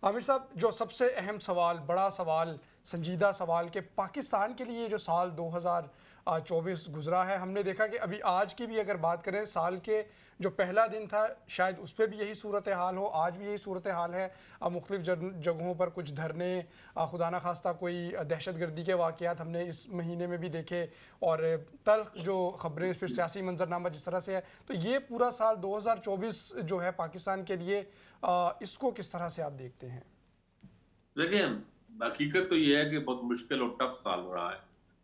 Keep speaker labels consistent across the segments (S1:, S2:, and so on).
S1: عامر صاحب، جو سب سے اہم سوال، بڑا سوال، سنجیدہ سوال کہ پاکستان کے لیے جو سال 2024 گزرا ہے، ہم نے دیکھا کہ ابھی آج کی بھی اگر بات کریں، سال کے جو پہلا دن تھا شاید اس پہ بھی یہی صورتحال ہو، آج بھی یہی صورتحال ہے۔ مختلف جگہوں پر کچھ دھرنے، خدا نہ خواستہ کوئی دہشت گردی کے واقعات ہم نے اس مہینے میں بھی دیکھے، اور تلخ جو خبریں، پھر سیاسی منظرنامہ جس طرح سے ہے۔ تو یہ پورا سال 2024 جو ہے پاکستان کے لیے، اس کو کس طرح سے آپ دیکھتے ہیں؟
S2: دیکھیں، حقیقت تو یہ ہے کہ بہت مشکل اور ٹف سال ہو رہا ہے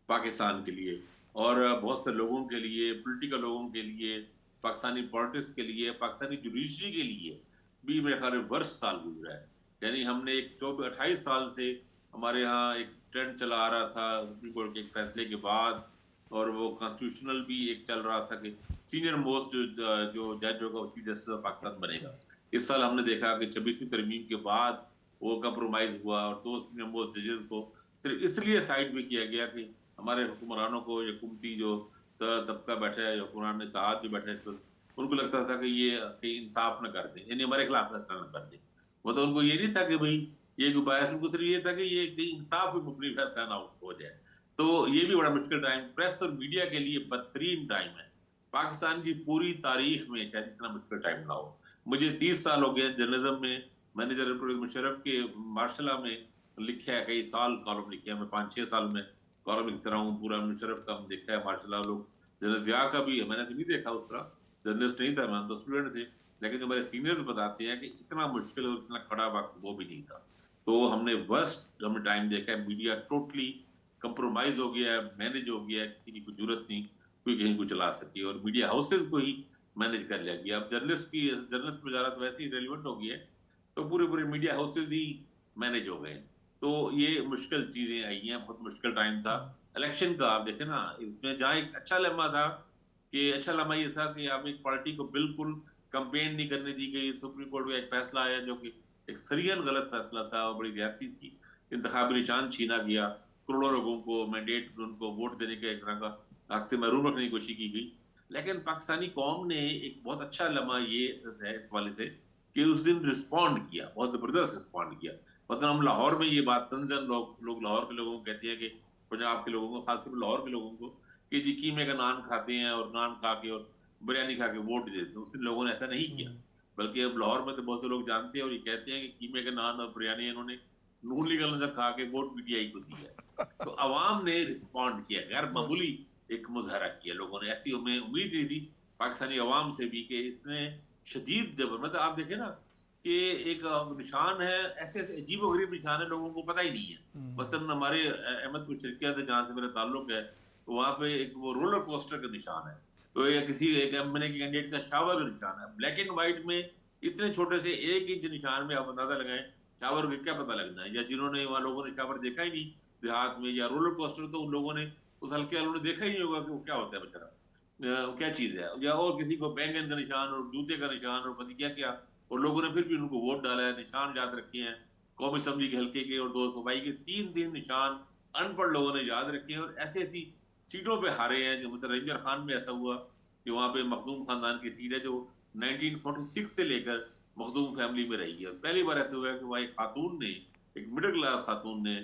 S2: پاکستان کے لیے، اور بہت سے لوگوں کے لیے، پولیٹیکل لوگوں کے لیے، پاکستانی پالیٹکس کے لیے، پاکستانی جوڈیشری کے لیے بھی میرے خیال میں ورس سال گزرا ہے۔ یعنی ہم نے ایک 28 سال سے ہمارے ہاں ایک ٹرینڈ چلا آ رہا تھا سپریم کورٹ کے ایک فیصلے کے بعد، اور وہ کانسٹیٹیوشنل بھی ایک چل رہا تھا کہ سینئر موسٹ جو جج ہوگا وہ چیف جسٹس آف پاکستان بنے گا۔ اس سال ہم نے دیکھا کہ 26ویں ترمیم کے بعد وہ کمپرومائز ہوا، اور دو سینئر موسٹ ججز کو صرف اس لیے سائڈ میں کیا گیا کہ ہمارے حکمرانوں کو، یا حکومتی جو طبقہ بیٹھا ہے، یا حکمران اتحاد جو بیٹھا ہے اس وقت، ان کو لگتا تھا کہ یہ کہ انصاف نہ کر دیں، یعنی ہمارے خلاف فیصلہ نہ کر دیں۔ مطلب ان کو یہ نہیں تھا کہ بھائی یہ باعث، ان کو صرف یہ تھا کہ یہ کہیں انصاف پہ مبنی فیصلہ نہ ہو جائے۔ تو یہ بھی بڑا مشکل ٹائم پریس اور میڈیا کے لیے بدترین ٹائم ہے پاکستان کی پوری تاریخ میں، شاید اتنا مشکل ٹائم نہ ہو۔ مجھے 30 سال ہو گئے جرنلزم میں، میں نے جنرل پرویز مشرف کے مارشلہ میں لکھا ہے، کئی سال کالم لکھے ہیں، میں 5-6 سال میں کالم لکھتا رہا ہوں، پورا مشرف کا ہم دیکھا ہے مارشلہ لوگ۔ جنرل ضیاء کا بھی میں نے تو نہیں دیکھا، اس طرح جرنلسٹ نہیں تھا، میں تو اسٹوڈنٹ تھے، لیکن جو ہمارے سینئرز بتاتے ہیں کہ اتنا مشکل اور اتنا کڑا وقت وہ بھی نہیں تھا۔ تو ہم نے ورسٹ ہم نے ٹائم دیکھا ہے، میڈیا ٹوٹلی کمپرومائز ہو گیا ہے، مینج ہو گیا ہے، کسی کی کوئی ضرورت نہیں کوئی کہیں کو چلا سکے، اور میڈیا ہاؤسز کو ہی مینج کر لیا گیا۔ اب جرنلسٹ وزارت ویسے ہی ریلیونٹ ہو گئی ہے، تو پورے میڈیا ہاؤسز ہی مینج ہو گئے۔ تو یہ مشکل چیزیں آئی ہیں، بہت مشکل ٹائم تھا۔ الیکشن کا آپ دیکھیں نا، اس میں جہاں ایک اچھا لمحہ تھا، کہ اچھا لمحہ یہ تھا کہ آپ ایک پارٹی کو بالکل کمپین نہیں کرنے دی گئی، سپریم کورٹ کا ایک فیصلہ آیا جو کہ ایک سرین غلط فیصلہ تھا اور بڑی زیادتی تھی، انتخابی نشان چھینا گیا، کروڑوں لوگوں کو مینڈیٹ، ان کو ووٹ دینے کا ایک طرح کا حق سے محروم رکھنے کی کوشش کی گئی۔ لیکن پاکستانی قوم نے ایک بہت اچھا لمحہ یہ ہے اس حوالے سے کہ اس دن رسپونڈ کیا، بہت زبردست رسپونڈ کیا۔ مطلب ہم لاہور میں یہ بات تنزن لوگ لاہور کے لوگوں کو کہتے ہیں، کہ پنجاب کے لوگوں کو، خاص طور پر لاہور کے لوگوں کو، کہ جی قیمے کا نان کھاتے ہیں اور نان کھا کے اور بریانی کھا کے ووٹ دیتے ہیں۔ اس دن لوگوں نے ایسا نہیں کیا، بلکہ اب لاہور میں تو بہت سے لوگ جانتے ہیں اور یہ کہتے ہیں کہ قیمے کا نان اور بریانی انہوں نے نون لیگ والوں سے کھا کے ووٹ پی ٹی آئی کو دی ہے۔ تو عوام نے رسپونڈ کیا، غیر معمولی ایک مظاہرہ کیا لوگوں نے، ایسی ہمیں امید نہیں تھی پاکستانی عوام سے بھی کہ اتنے شدید جبر، مطلب آپ دیکھیں نا کہ ایک نشان ہے، ایسے عجیب و غریب نشان ہے، لوگوں کو پتہ ہی نہیں ہے۔ مثلاً ہمارے احمد پور شرکیہ سے جہاں سے میرا تعلق ہے، تو وہاں پہ ایک وہ رولر کوسٹر کا نشان ہے، تو یہ کسی ایک ایم این اے کے کینڈیڈیٹ کا شاور کا نشان ہے، بلیک اینڈ وائٹ میں اتنے چھوٹے سے 1 انچ نشان میں آپ اندازہ لگائیں شاور کا کیا پتہ لگنا ہے۔ یا جنہوں نے وہاں لوگوں نے شاور دیکھا ہی نہیں دیہات میں، یا رولر کوسٹر، تو ان لوگوں نے اس ہلکے والوں نے دیکھا ہی نہیں ہوگا کہ وہ کیا ہوتا ہے بیچارہ، کیا چیز ہے۔ یا اور کسی کو بینگن کا نشان اور جوتے کا نشان اور پتہ کیا کیا، اور لوگوں نے پھر بھی ان کو ووٹ ڈالا ہے، نشان یاد رکھے ہیں، قومی اسمبلی کے حلقے کے اور 2 صوبائی کے 3 نشان ان پڑھ لوگوں نے یاد رکھے ہیں، اور ایسی ایسی سیٹوں پہ ہارے ہیں۔ جو مطلب رینجر خان میں ایسا ہوا کہ وہاں پہ مخدوم خاندان کی سیٹ ہے جو 1946 سے لے کر مخدوم فیملی میں رہی ہے، اور پہلی بار ایسا ہوا ہے کہ وہاں ایک خاتون نے، ایک مڈل کلاس خاتون نے،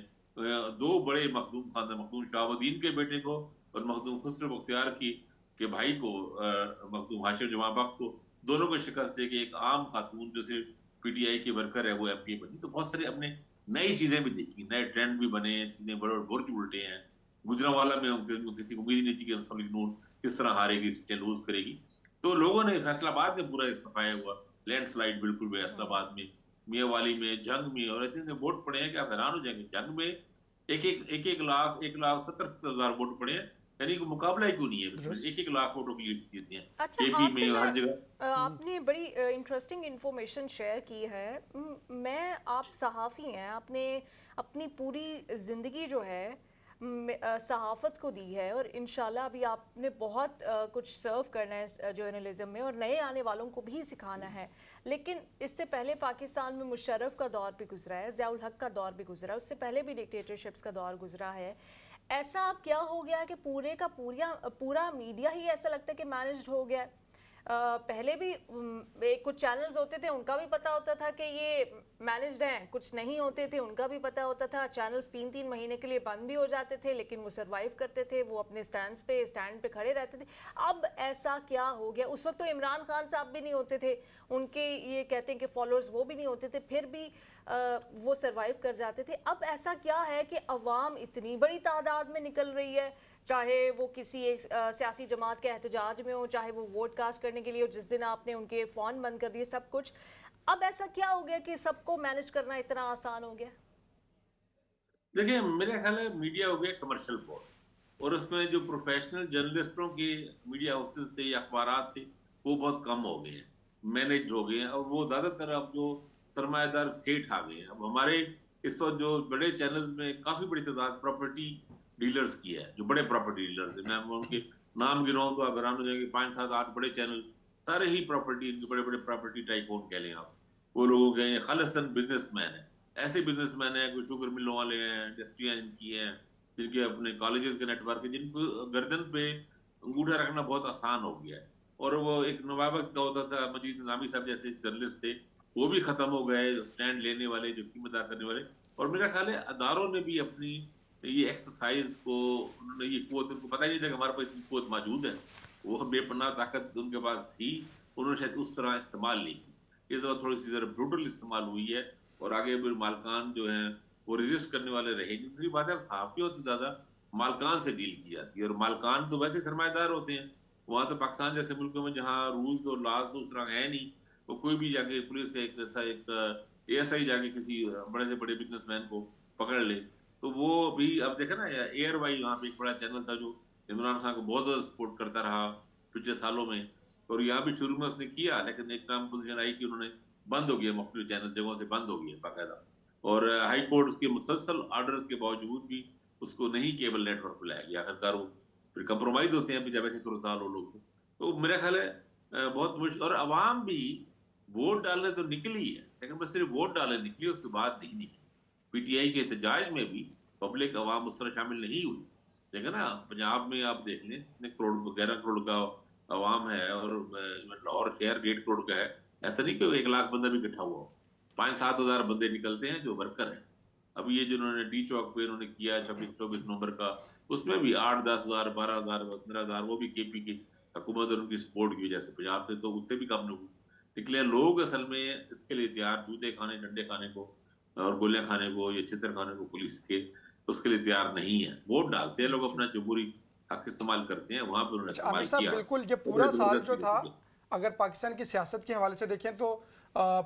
S2: 2 بڑے مخدوم خاندان، مخدوم شہاب الدین کے بیٹے کو اور مخدوم خسرو بختیار کی کے بھائی کو، مخدوم ہاشم جماں بخت کو، دونوں کو شکست دے کے ایک عام خاتون جو صرف پی ٹی آئی کی ورکر ہے وہ ایم پی بنی۔ تو بہت سارے اپنے نئی چیزیں بھی دیکھی، نئے ٹرینڈ بھی بنے ہیں، چیزیں بڑے برج الٹے ہیں۔ گجرانوالہ میں کسی کو امید نہیں تھی کہ مسلم لیگ نون کس طرح ہارے گی، سیٹیں لوز کرے گی۔ تو لوگوں نے فیصلہ آباد میں پورا صفایا ہوا، لینڈ سلائیڈ بالکل بھی فیصلہ آباد میں، میاں والی میں، جنگ میں، اور اتنے ووٹ پڑے ہیں کہ آپ حیران ہو جائیں گے۔ جنگ میں ایک لاکھ 1,70,000 ووٹ پڑے ہیں، یعنی کہ مقابلہ ہی کیوں نہیں ہے، اس میں 1 لاکھ ووٹوں کی لیڈ دیتے ہیں
S3: اچھا،
S2: اے پی
S3: آپ سے
S2: میں اور
S3: میں
S2: ہر جگہ۔
S3: آپ نے بڑی انٹرسٹنگ انفارمیشن شیئر کی ہے۔ میں آپ صحافی ہیں، آپ نے اپنی پوری زندگی جو ہے صحافت کو دی ہے، اور انشاءاللہ ابھی آپ نے بہت کچھ سرو کرنا ہے جرنلزم میں، اور نئے آنے والوں کو بھی سکھانا ہے۔ لیکن اس سے پہلے پاکستان میں مشرف کا دور بھی گزرا ہے، ضیاء الحق کا دور بھی گزرا ہے، اس سے پہلے بھی ڈکٹیٹرشپس کا دور گزرا ہے۔ ایسا اب کیا ہو گیا کہ پورا میڈیا ہی ایسا لگتا ہے کہ مینجڈ ہو گیا ہے؟ پہلے بھی کچھ چینلز ہوتے تھے ان کا بھی پتہ ہوتا تھا کہ یہ مینجڈ ہیں, کچھ نہیں ہوتے تھے ان کا بھی پتہ ہوتا تھا. چینلز 3 مہینے کے لیے بند بھی ہو جاتے تھے لیکن وہ سروائیو کرتے تھے, وہ اپنے اسٹینڈ پہ کھڑے رہتے تھے. اب ایسا کیا ہو گیا؟ اس وقت تو عمران خان صاحب بھی نہیں ہوتے تھے, ان کے یہ کہتے ہیں کہ فالوورز وہ بھی نہیں ہوتے تھے, پھر بھی وہ سروائیو کر جاتے تھے. اب ایسا کیا ہے کہ عوام اتنی بڑی تعداد میں نکل رہی ہے, چاہے وہ کسی ایک سیاسی جماعت کے احتجاج میں ہو, چاہے وہ ووٹ کاسٹ کرنے کے لیے ہو, جس دن آپ نے ان کے فون بند کر دیے سب کچھ. اب ایسا کیا ہو گیا کہ سب کو مینج کرنا اتنا آسان ہو گیا؟
S2: دیکھیں میرا خیال ہے میڈیا ہو گیا کمرشل بورڈ, اور اس میں جو پروفیشنل جرنلسٹوں کے میڈیا ہاؤسز تھے یا اخبارات تھے وہ بہت کم ہو گئے ہیں, مینج ہو گئے ہیں, اور وہ زیادہ تر اب جو سرمایہ دار سیٹھ آ گئے ہیں. اب ہمارے اس وقت جو بڑے چینلز میں کافی بڑی تعداد پراپرٹی ڈیلرز کی ہے, جو بڑے پراپرٹی ڈیلرز ہیں. میں ان کے نام گناؤں تو آپ حیران ہو جائیں گے, 5 7 8 بڑے چینل سارے ہی پراپرٹی, بڑے بڑے پراپرٹی ٹائکون کہہ لیں آپ. وہ لوگوں کے خالصاً بزنس مین ہیں, ایسے بزنس مین ہیں, کوئی شوگر ملوں والے ہیں, انڈسٹریاں جن کی ہیں, جن کے اپنے کالجز کے نیٹ ورک ہیں, جن کو گردن پہ انگوٹھا رکھنا بہت آسان ہو گیا ہے. اور وہ ایک نوابق کا ہوتا تھا, مجید نظامی صاحب جیسے جرنلسٹ تھے, وہ بھی ختم ہو گئے, سٹینڈ لینے والے, جو قیمت ادا کرنے والے. اور میرا خیال ہے اداروں نے بھی اپنی یہ ایکسرسائز کو, انہوں نے یہ قوت, ان کو پتہ ہی نہیں تھا کہ ہمارے پاس اتنی قوت موجود ہے, وہ بے پناہ طاقت ان کے پاس تھی, انہوں نے شاید اس طرح استعمال نہیں کی. اس وقت تھوڑی سی ذرا بروٹل استعمال ہوئی ہے, اور آگے بھی مالکان جو ہیں وہ ریزسٹ کرنے والے رہے. دوسری بات ہے, صحافیوں سے زیادہ مالکان سے ڈیل کی جاتی ہے, اور مالکان تو ویسے سرمایہ دار ہوتے ہیں. وہاں تو پاکستان جیسے ملکوں میں جہاں رولز اور لاز اس طرح ہے نہیں, وہ کوئی بھی جا کے پولیس کا ایک ایسا ایک ASI جا کے کسی بڑے سے بڑے بزنس مین کو پکڑ لے, تو وہ بھی اب دیکھیں نا, ایئر وائی وہاں پہ ایک بڑا چینل تھا جو عمران خان کو بہت زیادہ سپورٹ کرتا رہا پچھلے سالوں میں, اور یہاں بھی شروع میں اس نے کیا, لیکن ایک ٹائم پوزیشن آئی کہ انہوں نے بند ہو گیا, مختلف چینل جگہوں سے بند ہو گیا باقاعدہ. اور ہائی کورٹ کے مسلسل آرڈرز کے باوجود بھی اس کو نہیں کیبل نیٹ ورک پہ لایا گیا. آخرکار وہ پھر کمپرومائز ہوتے ہیں جب ایسی صورتحال ہو لوگ. تو میرا خیال ہے بہت مشکل, اور عوام بھی ووٹ ڈالنے تو نکلی ہے, لیکن بس صرف ووٹ ڈالنے نکلی, اس کے بعد نہیں نکلی. PTI کے احتجاج میں بھی پبلک عوام اس طرح شامل نہیں ہوئی. دیکھیں نا پنجاب میں آپ دیکھ لیں, 11 کروڑ کا عوام ہے, اور لاہور شہر 1.5 کروڑ کا ہے. ایسا نہیں کہ 1 لاکھ بندہ بھی اکٹھا ہوا, 5 7 ہزار بندے نکلتے ہیں جو ورکر ہیں. اب یہ جو انہوں نے ڈی چوک پہ انہوں نے کیا 26 24 نومبر کا, اس میں بھی 8 10 ہزار 12 ہزار 15 ہزار, وہ بھی KP کی حکومت اور ان کی سپورٹ کی وجہ سے. پنجاب سے تو اس سے بھی کم لوگ نکلے. لوگ اصل میں اس کے لیے تیار, جوتے کھانے, ڈنڈے کھانے کو, اور گولیاں کھانے کو, یا چھتر کھانے کو پولیس کے, اس کے لیے تیار نہیں ہے. ووٹ ڈالتے ہیں لوگ, اپنا جمہوری حق استعمال کرتے ہیں, وہاں پہ انہوں نے
S1: عامر
S2: استعمال
S1: صاحب
S2: کیا.
S1: بالکل, یہ پورا سال جو تھا اگر پاکستان کی سیاست کے حوالے سے دیکھیں تو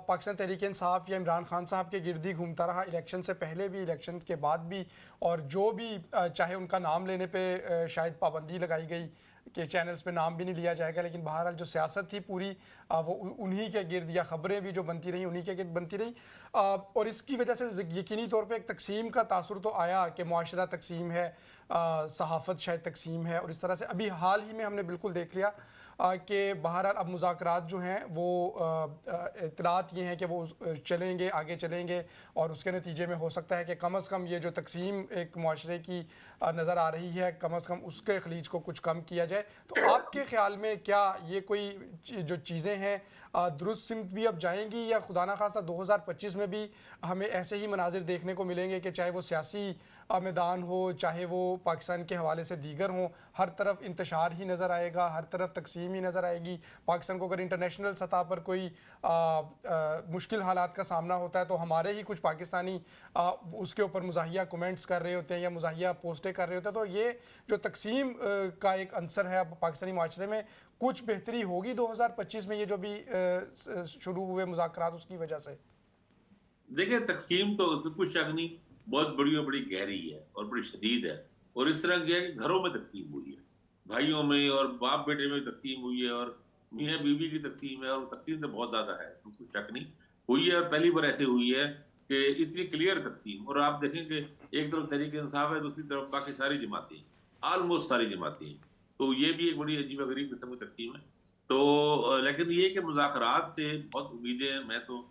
S1: پاکستان تحریک انصاف یا عمران خان صاحب کے گرد ہی گھومتا رہا, الیکشن سے پہلے بھی, الیکشن کے بعد بھی, اور جو بھی چاہے ان کا نام لینے پہ شاید پابندی لگائی گئی کہ چینلز پہ نام بھی نہیں لیا جائے گا, لیکن بہرحال جو سیاست تھی پوری وہ انہی کے گرد, یا خبریں بھی جو بنتی رہیں انہی کے گرد بنتی رہی. اور اس کی وجہ سے یقینی طور پہ ایک تقسیم کا تاثر تو آیا کہ معاشرہ تقسیم ہے, صحافت شاید تقسیم ہے, اور اس طرح سے ابھی حال ہی میں ہم نے بالکل دیکھ لیا کہ بہرحال اب مذاکرات جو ہیں وہ اطلاعات یہ ہیں کہ وہ چلیں گے, آگے چلیں گے, اور اس کے نتیجے میں ہو سکتا ہے کہ کم از کم یہ جو تقسیم ایک معاشرے کی نظر آ رہی ہے, کم از کم اس کے خلیج کو کچھ کم کیا جائے. تو آپ کے خیال میں کیا یہ کوئی جو چیزیں ہیں درست سمت بھی اب جائیں گی, یا خدا نخواستہ 2025 میں بھی ہمیں ایسے ہی مناظر دیکھنے کو ملیں گے کہ چاہے وہ سیاسی میدان ہو, چاہے وہ پاکستان کے حوالے سے دیگر ہوں, ہر طرف انتشار ہی نظر آئے گا, ہر طرف تقسیم ہی نظر آئے گی. پاکستان کو اگر انٹرنیشنل سطح پر کوئی مشکل حالات کا سامنا ہوتا ہے تو ہمارے ہی کچھ پاکستانی اس کے اوپر مزاحیہ کومنٹس کر رہے ہوتے ہیں یا مزاحیہ پوسٹیں کر رہے ہوتے ہیں. تو یہ جو تقسیم کا ایک عنصر ہے پاکستانی معاشرے میں, کچھ بہتری ہوگی 2025 میں یہ جو بھی شروع ہوئے مذاکرات اس کی وجہ سے؟
S2: دیکھیں تقسیم تو کچھ شک نہیں, بہت بڑی اور بڑی گہری ہے اور بڑی شدید ہے. اور اس طرح کیا ہے کہ گھروں میں تقسیم ہوئی ہے, بھائیوں میں اور باپ بیٹے میں تقسیم ہوئی ہے, اور میاں بیوی کی تقسیم ہے, اور تقسیم تو بہت زیادہ ہے, کچھ شک نہیں ہوئی ہے. اور پہلی بار ایسے ہوئی ہے کہ اتنی کلیئر تقسیم. اور آپ دیکھیں کہ ایک طرف تحریک انصاف ہے, دوسری طرف باقی ساری جماعتیں, آلموسٹ ساری جماعتیں. تو یہ بھی ایک بڑی عجیب و غریب قسم کی تقسیم ہے. تو لیکن یہ کہ مذاکرات سے بہت امیدیں, میں تو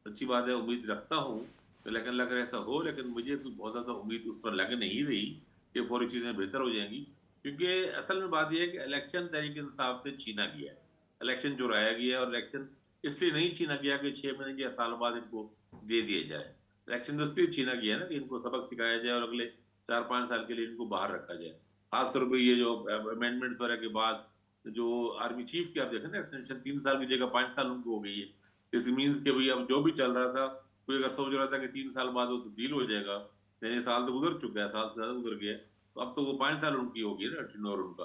S2: سچی بات ہے امید رکھتا ہوں, لیکن اگر ایسا ہو, لیکن مجھے تو بہت زیادہ امید اس پر لگ نہیں رہی کہ فوری چیزیں بہتر ہو جائیں گی. کیونکہ اصل میں بات یہ ہے کہ الیکشن تحریک انصاف سے چھینا گیا ہے, الیکشن چرایا گیا ہے, اور الیکشن اس لیے نہیں چھینا گیا کہ 6 مہینے یا سال بعد ان کو دے دیا جائے. الیکشن تو اس لیے چھینا گیا ہے نا کہ ان کو سبق سکھایا جائے اور اگلے 4-5 سال کے لیے ان کو باہر رکھا جائے. خاص طور پہ یہ جو امینڈمنٹس وغیرہ کے بعد جو آرمی چیف کی آپ دیکھیں نا ایکسٹینشن 3 سال کی جگہ 5 سال ان کو ہو گئی ہے. اس مینس کہ اب جو بھی چل رہا تھا, کوئی اگر سوچ رہا تھا کہ 3 سال بعد وہ تبدیل ہو جائے گا, یعنی سال تو گزر چکا ہے, سال سے زیادہ گزر گیا, تو اب تو وہ 5 سال ان کی ہوگی نا ٹینور ان کا.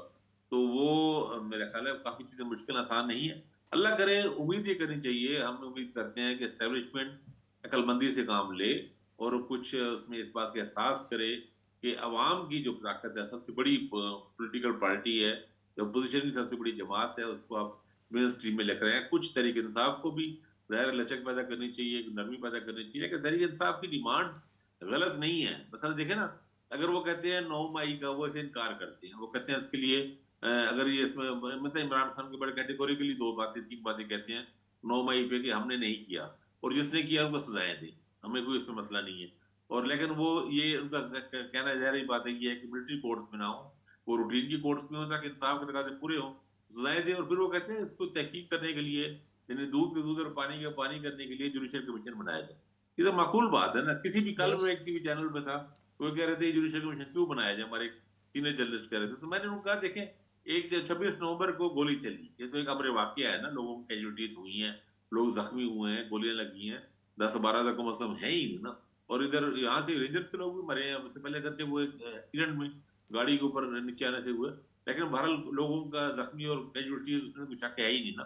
S2: تو وہ میرا خیال ہے کافی چیزیں مشکل آسان نہیں ہے. اللہ کرے, امید یہ کرنی چاہیے, ہم امید کرتے ہیں کہ اسٹیبلشمنٹ عقل مندی سے کام لے اور کچھ اس میں اس بات کا احساس کرے کہ عوام کی جو طاقت ہے, سب سے بڑی پولیٹیکل پارٹی ہے, اپوزیشن کی سب سے بڑی جماعت ہے, اس کو آپ مین اسٹریم میں لکھ رہے ہیں. کچھ تحریک انصاف کو بھی ظاہر لچک پیدا کرنی چاہیے, نرمی پیدا کرنی چاہیے, کہ تحریک انصاف کی ڈیمانڈز غلط نہیں ہے. مثلا دیکھیں نا, اگر وہ کہتے ہیں 9 مئی کا, وہ اسے انکار کرتے ہیں, وہ کہتے ہیں اس کے لیے اگر یہ اس میں مطلب عمران خان کے بڑے کیٹیگوریکلی 3 باتیں کہتے ہیں 9 مئی پہ کہ ہم نے نہیں کیا, اور جس نے کیا ان کو سزائیں دیں, ہمیں کوئی اس میں مسئلہ نہیں ہے. اور لیکن وہ یہ ان کا کہنا ظاہر بات ہے یہ ہے کہ ملٹری کورٹس میں نہ ہو, وہ روٹین کی کورٹس میں ہو تاکہ انصاف کے تقاضے پورے ہوں, سزائیں دیں. اور پھر وہ کہتے ہیں اس کو تحقیق کرنے کے لیے, یعنی دودھ کے دودھ اور پانی کا پانی کرنے کے لیے جوڈیشل کمیشن بنایا جائے. یہ تو معقول بات ہے نا. کسی بھی کل میں ایک ٹی وی چینل پہ تھا, وہ کہہ رہے تھے جوڈیشل کمیشن کیوں بنایا جائے, ہمارے سینئر جرنلسٹ کہہ رہے تھے. تو میں نے ان کو کہا دیکھیں, 26 نومبر کو گولی چلی, یہ تو ایک امر واقعہ ہے نا, لوگوں کی کیجولٹیز ہوئی ہیں, لوگ زخمی ہوئے ہیں, گولیاں لگی ہیں, 10-12 تک کا موسم ہے ہی نہیں نا. اور ادھر یہاں سے رینجرز کے لوگ بھی مرے ہیں اس سے پہلے, اگرچہ وہ ایک ایکسیڈنٹ میں گاڑی کے اوپر نیچے آنے سے ہوئے, لیکن بہرحال لوگوں کا زخمی اور کیجولٹیز اس میں کچھ شک ہے ہی نہیں نا.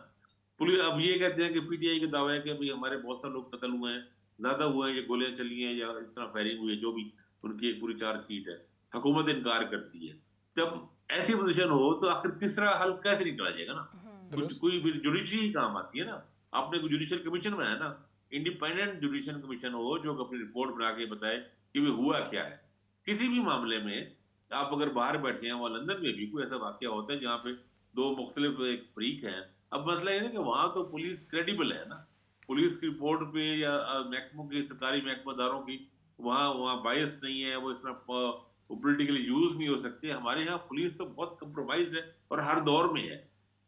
S2: پولیس اب یہ کہتے ہیں کہ پی ٹی آئی کا دعویٰ ہے کہ ہمارے بہت سارے لوگ قتل ہوئے ہیں, زیادہ ہوئے ہیں, یا گولیاں چلی ہیں, یا اس طرح فائرنگ ہوئی ہے, جو بھی ان کی ایک پوری چارج شیٹ ہے. حکومت انکار کرتی ہے. جب ایسی پوزیشن ہو تو آخر تیسرا حل کیسے نکلا جائے گا نا. کوئی جوڈیشری کام آتی ہے نا, آپ نے کوئی جوڈیشل کمیشن بنایا نا, انڈیپینڈنٹ جوڈیشل کمیشن ہو جو اپنی رپورٹ بنا کے بتائے کہ وہ ہوا کیا ہے. کسی بھی معاملے میں آپ اگر باہر بیٹھے ہیں, وہاں لندن میں بھی کوئی ایسا واقعہ ہوتا ہے جہاں پہ 2 مختلف ایک فریق ہیں, اب مسئلہ یہ ہے کہ وہاں تو پولیس کریڈیبل ہے نا, پولیس کی رپورٹ پہ یا محکموں کی سرکاری محکمہ داروں کی وہاں بائس نہیں ہے, وہ اس طرح پولیٹیکلی یوز نہیں ہو سکتے. ہمارے یہاں پولیس تو بہت کمپرومائزڈ ہے, اور ہر دور میں ہے.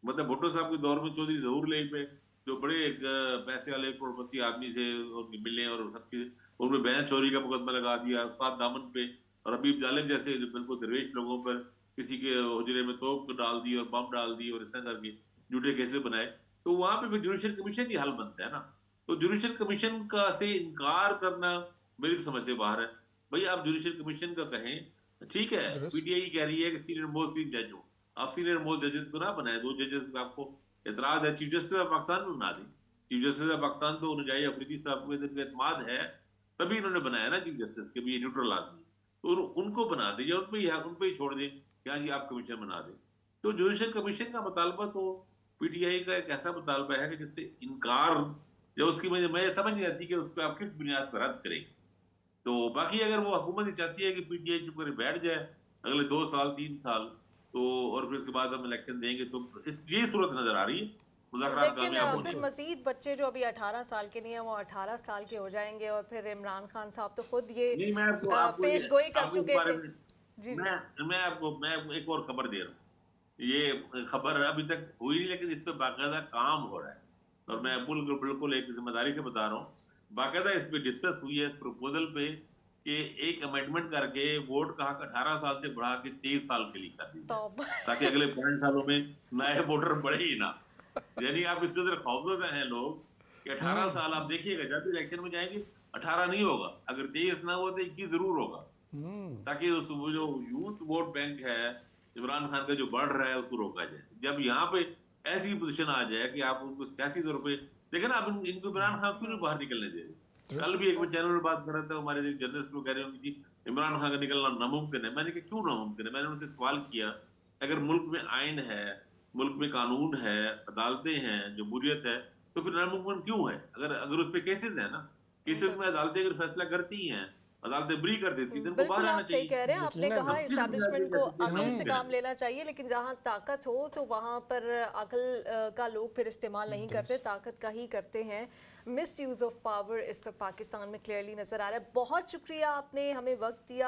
S2: مطلب بھٹو صاحب کے دور میں چودھری ظہور لے پہ جو بڑے ایک پیسے والے کروڑپتی آدمی تھے, ملے اور سب چیز, ان میں بیان چوری کا مقدمہ لگا دیا استاد دامن پہ, اور حبیب ظالم جیسے بالکل درویش لوگوں پر کسی کے حجرے میں توپ ڈال دی اور بم ڈال دی اور اس طرح کر کے جھوٹے کیسے بنائے. تو وہاں پہ پھر جوڈیشل کمیشن ہی حل بنتا ہے نا. تو جوڈیشل کمیشن کا سے انکار کرنا میری سمجھ سے باہر ہے. بھائی آپ جوڈیشل کمیشن کا کہیں ٹھیک ہے, پی ٹی آئی کہہ رہی ہے کہ سینئر موسٹ جج ہو, آپ سینئر موسٹ ججز کو نہ بنائے. 2 ججز پہ آپ کو اعتراض ہے, چیف جسٹس آف پاکستان میں بنا دیں. چیف جسٹس آف پاکستان تو نجائے افریدی صاحب کو اعتماد ہے, تبھی انہوں نے بنایا نا چیف جسٹس, کہ بھی یہ نیوٹرل آدمی, تو ان کو بنا دیں, یا ان پہ ہی چھوڑ دیں کہ ہاں جی آپ کمیشن بنا دیں. تو جوڈیشل کمیشن کا مطالبہ تو پی ٹی آئی کا ایک ایسا مطالبہ ہے کہ جس سے انکار, یا اس کی میں سمجھ نہیں آتی کہ اس پہ آپ کس بنیاد پر رد کریں. تو باقی اگر وہ حکومت ہی چاہتی ہے کہ پی ٹی آئی چپ کر بیٹھ جائے اگلے 2 سال 3 سال, تو اور پھر اس کے بعد ہم الیکشن دیں گے, تو یہ صورت نظر آ رہی ہے. مذاکرات
S3: لیکن
S2: کامیاب ہوں
S3: پھر
S2: گے.
S3: مزید بچے جو ابھی 18 سال کے نہیں ہیں وہ 18 سال کے ہو جائیں گے, اور پھر عمران خان صاحب تو خود یہ
S2: نہیں, میں آپ کو
S3: پیش گوئی کر
S2: آپ کو اس
S3: چکے
S2: بارے
S3: تھے.
S2: میں
S3: جی جی
S2: میں آپ کو ایک اور خبر دے رہا ہوں. یہ خبر ابھی تک ہوئی نہیں, لیکن اس پہ باقاعدہ کام ہو رہا ہے, اور میں بالکل ایک ذمہ داری سے بتا رہا ہوں. باقاعدہ اس پہ ڈسکس ہوئی ہے, اس پروپوزل پہ, کہ ایک امینڈمنٹ کر کے ووٹ کا حق 18 سال سے بڑھا کے 23 سال کے لیے کر دی جائے, تاکہ اگلے 5 سالوں میں نئے ووٹر بڑھے ہی نہ. یعنی آپ اس قدر خوفزدہ ہیں لوگ کہ 18 سال آپ دیکھیے گا, جب بھی الیکشن میں جائیں گے 18 نہیں ہوگا, اگر 23 نہ ہوا تو 21 ضرور ہوگا, تاکہ اس وہ جو یوتھ ووٹ بینک ہے عمران خان کا جو بڑھ رہا ہے اس کو روکا جائے. جب یہاں پہ ایسی پوزیشن آ جائے کہ آپ ان کو سیاسی طور پہ دیکھیں نا, آپ ان کو عمران خان کیوں نہیں باہر نکلنے دے رہے. کل بھی ایک چینل میں بات کر رہا تھا, ہمارے جرنلسٹ لوگ کہہ رہے ہوں کہ عمران خان کا نکلنا ناممکن ہے. میں نے کہا کیوں ناممکن ہے. میں نے ان سے سوال کیا, اگر ملک میں آئین ہے, ملک میں قانون ہے, عدالتیں ہیں, جمہوریت ہے, تو پھر ناممکن کیوں ہے؟ اگر اس پہ کیسز ہیں نا, کیسز میں عدالتیں اگر فیصلہ کرتی ہیں, عدالتیں بری کر دیتی ہیں, تو ان کو باہر
S3: بالکل
S2: آنا
S3: آپ صحیح
S2: چاہیے.
S3: کہہ رہے ہیں. آپ نے کہا اسٹیبلشمنٹ کو عقل سے کام
S2: ہے.
S3: لینا چاہیے, لیکن جہاں طاقت ہو تو وہاں پر عقل کا لوگ پھر استعمال نہیں کرتے, طاقت کا ہی کرتے ہیں. مس یوز آف پاور اس وقت پاکستان میں کلیئرلی نظر آ رہا ہے. بہت شکریہ آپ نے ہمیں وقت دیا.